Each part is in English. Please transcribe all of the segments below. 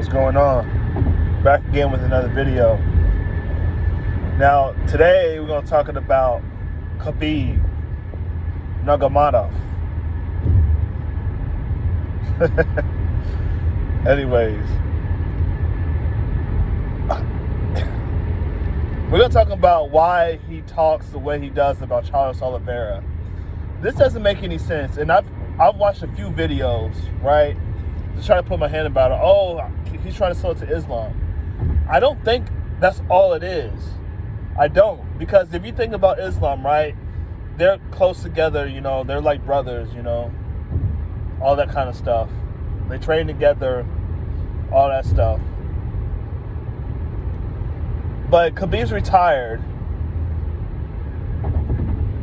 What's going on? Back again with another video. Now, today we're going to talk about Khabib Nurmagomedov. Anyways, we're going to talk about why he talks the way he does about Charles Olievera. This doesn't make any sense, and I've watched a few videos, right, to try to put my hand about it. Oh, he's trying to sell it to Islam. I don't think that's all it is. I don't, because if you think about Islam, right, they're close together, you know, they're like brothers, you know, all that kind of stuff. They train together, all that stuff. But Khabib's retired.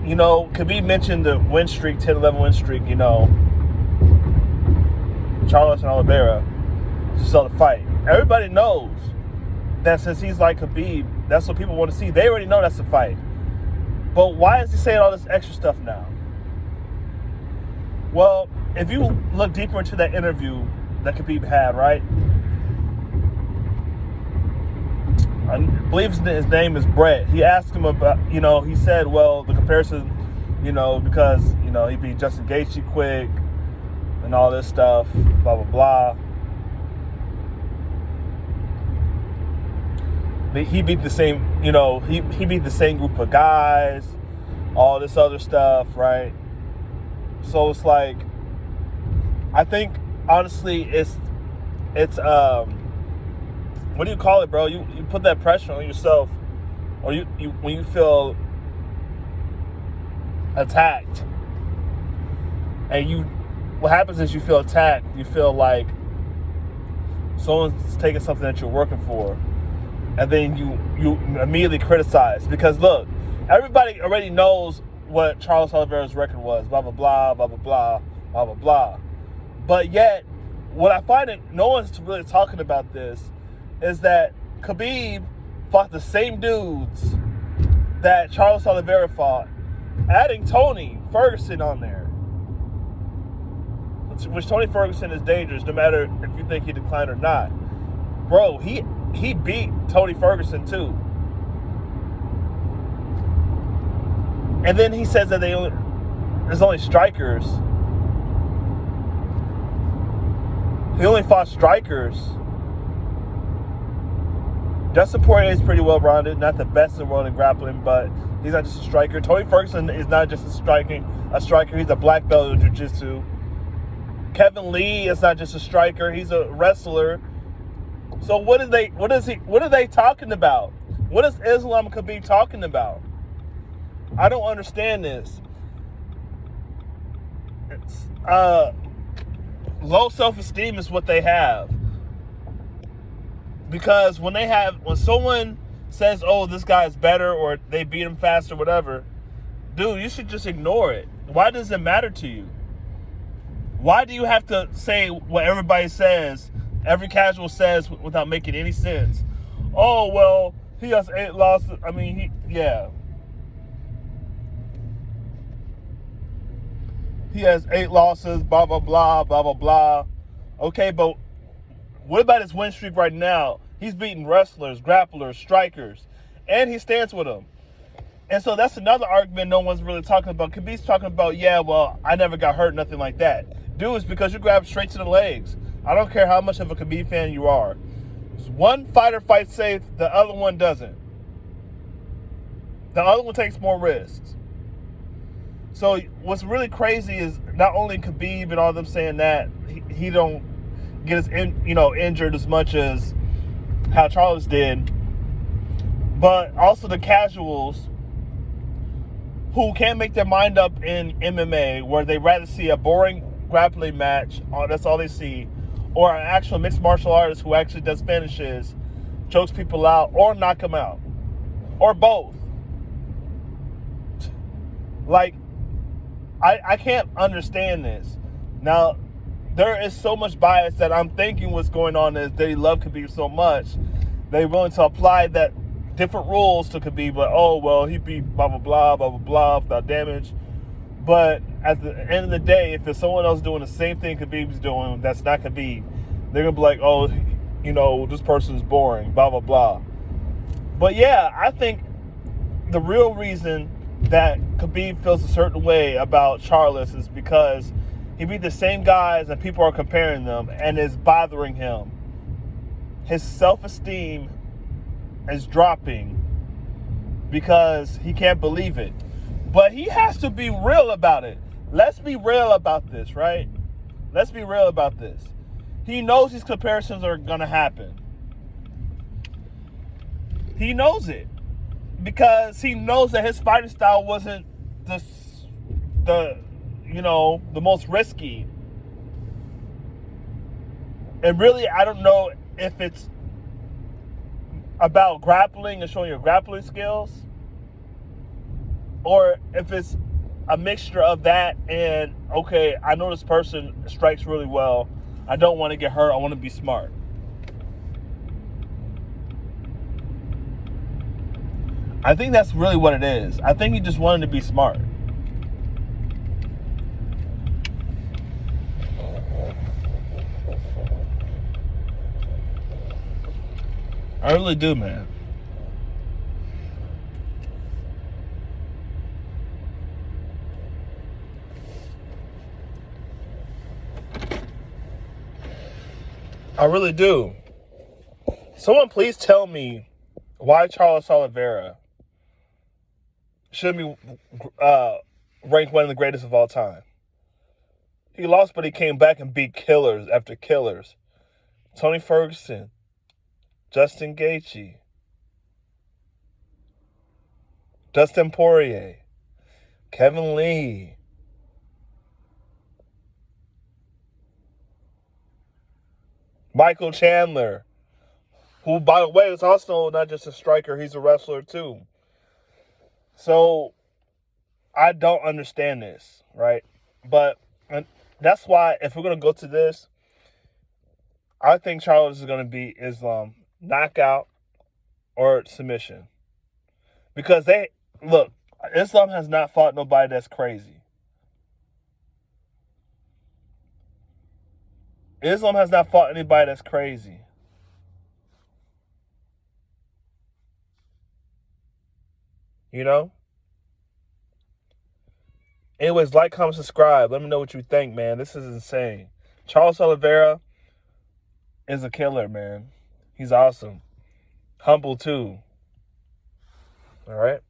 You know, Khabib mentioned the win streak, 10-11 win streak, you know, Charles and Olievera to sell the fight. Everybody knows that since he's like Khabib, that's what people want to see. They already know that's the fight. But why is he saying all this extra stuff now? Well, if you look deeper into that interview that Khabib had, right? I believe his name is Brett. He asked him about, you know, he said, well, the comparison, you know, because, you know, he beat Justin Gaethje quick and all this stuff, blah, blah, blah. He beat the same, you know, he beat the same group of guys, all this other stuff, right? So it's like, I think, honestly, it's what do you call it, bro? You put that pressure on yourself, or you when you feel attacked, and what happens is you feel attacked. You feel like someone's taking something that you're working for, and then you immediately criticize, because look, everybody already knows what Charles Oliveira's record was, blah blah blah blah blah blah blah blah blah. But yet, what I find that no one's really talking about this is that Khabib fought the same dudes that Charles Oliveira fought, adding Tony Ferguson on there. Which Tony Ferguson is dangerous, no matter if you think he declined or not. Bro, he beat Tony Ferguson too. And then he says that there's only strikers. He only fought strikers. Dustin Poirier is pretty well-rounded, not the best in the world in grappling, but he's not just a striker. Tony Ferguson is not just a striker. He's a black belt in jiu-jitsu. Kevin Lee is not just a striker. He's a wrestler. So what are they talking about? What is Islam Khabib talking about? I don't understand this. It's, low self-esteem is what they have. Because when someone says, oh, this guy's better, or they beat him faster, whatever, dude, you should just ignore it. Why does it matter to you? Why do you have to say what everybody says, every casual says, without making any sense? Oh, well, he has 8 losses. I mean, yeah. He has 8 losses, blah, blah, blah, blah, blah, blah. Okay, but what about his win streak right now? He's beating wrestlers, grapplers, strikers, and he stands with them. And so that's another argument no one's really talking about. Khabib's talking about, yeah, well, I never got hurt, nothing like that. Dude, it's because you grab straight to the legs. I don't care how much of a Khabib fan you are. One fighter fights safe, the other one doesn't. The other one takes more risks. So what's really crazy is not only Khabib and all of them saying that he don't get his injured as much as how Charles did, but also the casuals who can't make their mind up in MMA, where they rather see a boring grappling match, that's all they see, or an actual mixed martial artist who actually does finishes, chokes people out, or knock them out, or both. Like, I can't understand this. Now, there is so much bias that I'm thinking what's going on is they love Khabib so much, they're willing to apply that different rules to Khabib, but oh, well, he beat blah, blah, blah, blah, blah, blah, without damage. But at the end of the day, if there's someone else doing the same thing Khabib's doing that's not Khabib, they're going to be like, oh, this person's boring, blah, blah, blah. But yeah, I think the real reason that Khabib feels a certain way about Charles is because he beat the same guys and people are comparing them and it's bothering him. His self-esteem is dropping because he can't believe it. But he has to be real about it. Let's be real about this, right? Let's be real about this. He knows these comparisons are going to happen. He knows it. Because he knows that his fighting style wasn't the most risky. And really, I don't know if it's about grappling and showing your grappling skills, or if it's a mixture of that and, okay, I know this person strikes really well. I don't want to get hurt. I want to be smart. I think that's really what it is. I think he just wanted to be smart. I really do, man. I really do. Someone please tell me why Charles Oliveira should be ranked one of the greatest of all time. He lost, but he came back and beat killers after killers. Tony Ferguson, Justin Gaethje, Dustin Poirier, Kevin Lee, Michael Chandler, who, by the way, is also not just a striker, he's a wrestler too. So, I don't understand this, right? But that's why, if we're going to go to this, I think Charles is going to beat Islam knockout or submission. Because Islam has not fought nobody that's crazy. Islam has not fought anybody that's crazy. Anyways, like, comment, subscribe. Let me know what you think, man. This is insane. Charles Oliveira is a killer, man. He's awesome. Humble, too. All right?